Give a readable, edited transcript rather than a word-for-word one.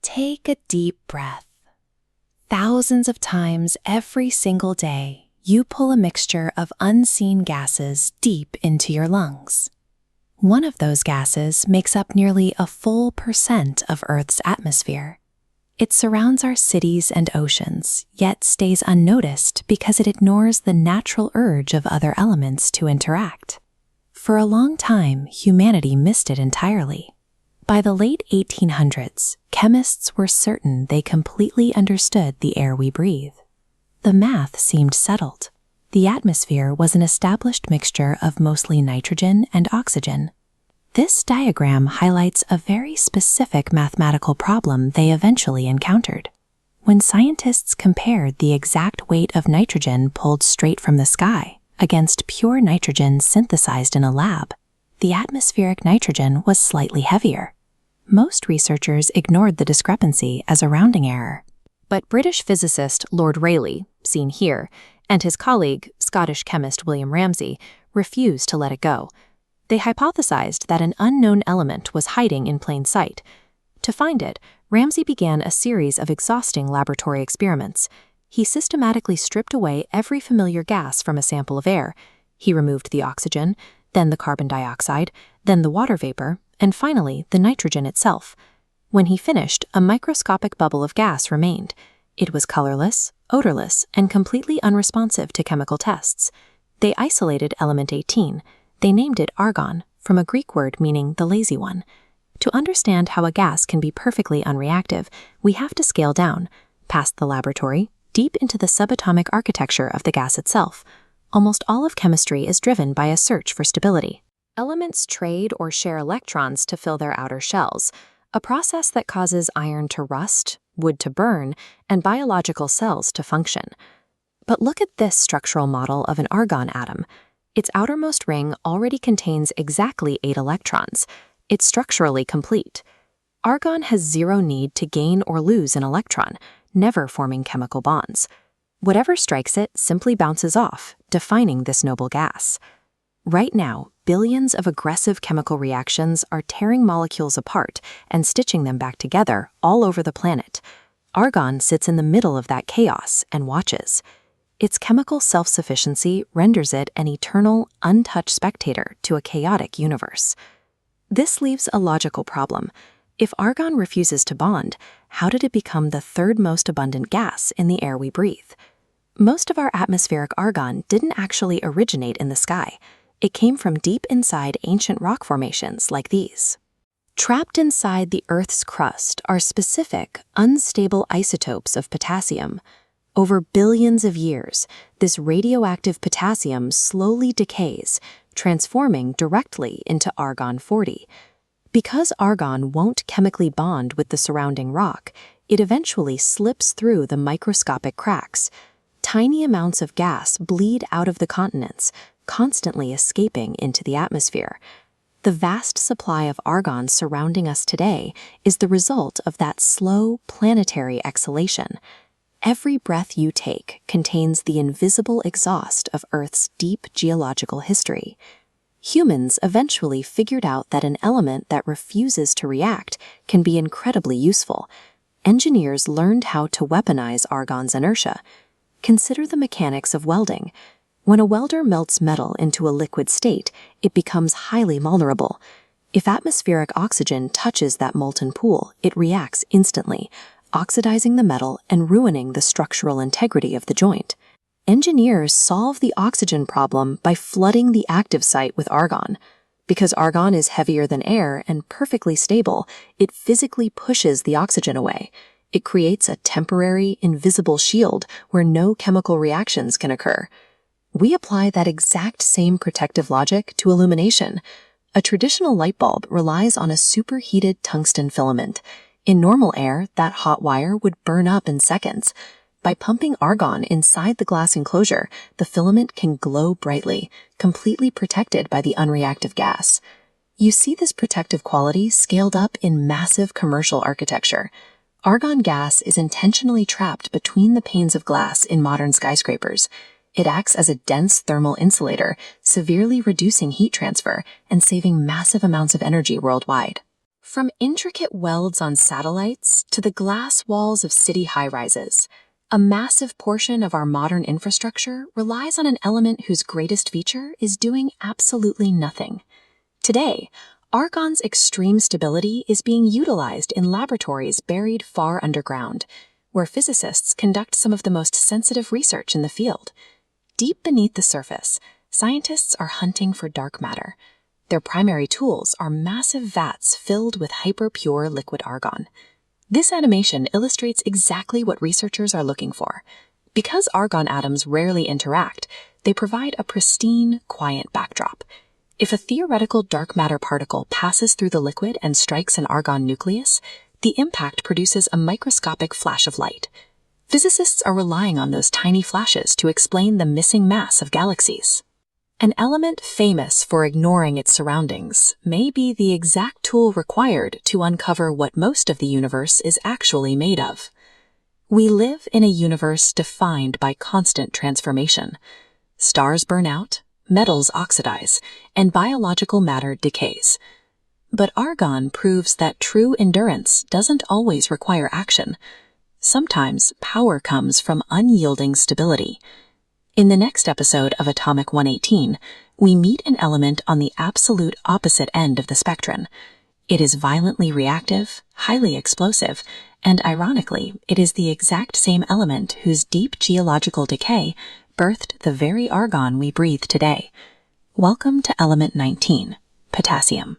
Take a deep breath. Thousands of times every single day, you pull a mixture of unseen gases deep into your lungs. One of those gases makes up nearly a full percent of Earth's atmosphere. It surrounds our cities and oceans, yet stays unnoticed because it ignores the natural urge of other elements to interact. For a long time, humanity missed it entirely. By the late 1800s, chemists were certain they completely understood the air we breathe. The math seemed settled. The atmosphere was an established mixture of mostly nitrogen and oxygen. This diagram highlights a very specific mathematical problem they eventually encountered. When scientists compared the exact weight of nitrogen pulled straight from the sky against pure nitrogen synthesized in a lab, the atmospheric nitrogen was slightly heavier. Most researchers ignored the discrepancy as a rounding error. But British physicist Lord Rayleigh, seen here, and his colleague, Scottish chemist William Ramsay, refused to let it go. They hypothesized that an unknown element was hiding in plain sight. To find it, Ramsay began a series of exhausting laboratory experiments. He systematically stripped away every familiar gas from a sample of air. He removed the oxygen, then the carbon dioxide, then the water vapor, and finally the nitrogen itself. When he finished, a microscopic bubble of gas remained. It was colorless, odorless, and completely unresponsive to chemical tests. They isolated element 18. They named it Argon, from a Greek word meaning the lazy one. To understand how a gas can be perfectly unreactive, we have to scale down, past the laboratory, deep into the subatomic architecture of the gas itself. Almost all of chemistry is driven by a search for stability. Elements trade or share electrons to fill their outer shells, a process that causes iron to rust, wood to burn, and biological cells to function. But look at this structural model of an argon atom. Its outermost ring already contains exactly 8 electrons. It's structurally complete. Argon has zero need to gain or lose an electron, never forming chemical bonds. Whatever strikes it simply bounces off, defining this noble gas. Right now, billions of aggressive chemical reactions are tearing molecules apart and stitching them back together all over the planet. Argon sits in the middle of that chaos and watches. Its chemical self-sufficiency renders it an eternal, untouched spectator to a chaotic universe. This leaves a logical problem. If argon refuses to bond, how did it become the third most abundant gas in the air we breathe? Most of our atmospheric argon didn't actually originate in the sky. It came from deep inside ancient rock formations like these. Trapped inside the Earth's crust are specific, unstable isotopes of potassium. Over billions of years, this radioactive potassium slowly decays, transforming directly into argon-40. Because argon won't chemically bond with the surrounding rock, it eventually slips through the microscopic cracks. Tiny amounts of gas bleed out of the continents, constantly escaping into the atmosphere. The vast supply of argon surrounding us today is the result of that slow, planetary exhalation. Every breath you take contains the invisible exhaust of Earth's deep geological history. Humans eventually figured out that an element that refuses to react can be incredibly useful. Engineers learned how to weaponize argon's inertia. Consider the mechanics of welding. When a welder melts metal into a liquid state, it becomes highly vulnerable. If atmospheric oxygen touches that molten pool, it reacts instantly, oxidizing the metal and ruining the structural integrity of the joint. Engineers solve the oxygen problem by flooding the active site with argon. Because argon is heavier than air and perfectly stable, it physically pushes the oxygen away. It creates a temporary, invisible shield where no chemical reactions can occur. We apply that exact same protective logic to illumination. A traditional light bulb relies on a superheated tungsten filament. In normal air, that hot wire would burn up in seconds. By pumping argon inside the glass enclosure, the filament can glow brightly, completely protected by the unreactive gas. You see this protective quality scaled up in massive commercial architecture. Argon gas is intentionally trapped between the panes of glass in modern skyscrapers. It acts as a dense thermal insulator, severely reducing heat transfer and saving massive amounts of energy worldwide. From intricate welds on satellites to the glass walls of city high-rises, a massive portion of our modern infrastructure relies on an element whose greatest feature is doing absolutely nothing. Today, argon's extreme stability is being utilized in laboratories buried far underground, where physicists conduct some of the most sensitive research in the field. Deep beneath the surface, scientists are hunting for dark matter. Their primary tools are massive vats filled with hyper-pure liquid argon. This animation illustrates exactly what researchers are looking for. Because argon atoms rarely interact, they provide a pristine, quiet backdrop. If a theoretical dark matter particle passes through the liquid and strikes an argon nucleus, the impact produces a microscopic flash of light. Physicists are relying on those tiny flashes to explain the missing mass of galaxies. An element famous for ignoring its surroundings may be the exact tool required to uncover what most of the universe is actually made of. We live in a universe defined by constant transformation. Stars burn out, metals oxidize, and biological matter decays. But argon proves that true endurance doesn't always require action. Sometimes power comes from unyielding stability. In the next episode of Atomic 118, we meet an element on the absolute opposite end of the spectrum. It is violently reactive, highly explosive, and ironically, it is the exact same element whose deep geological decay birthed the very argon we breathe today. Welcome to Element 19, potassium.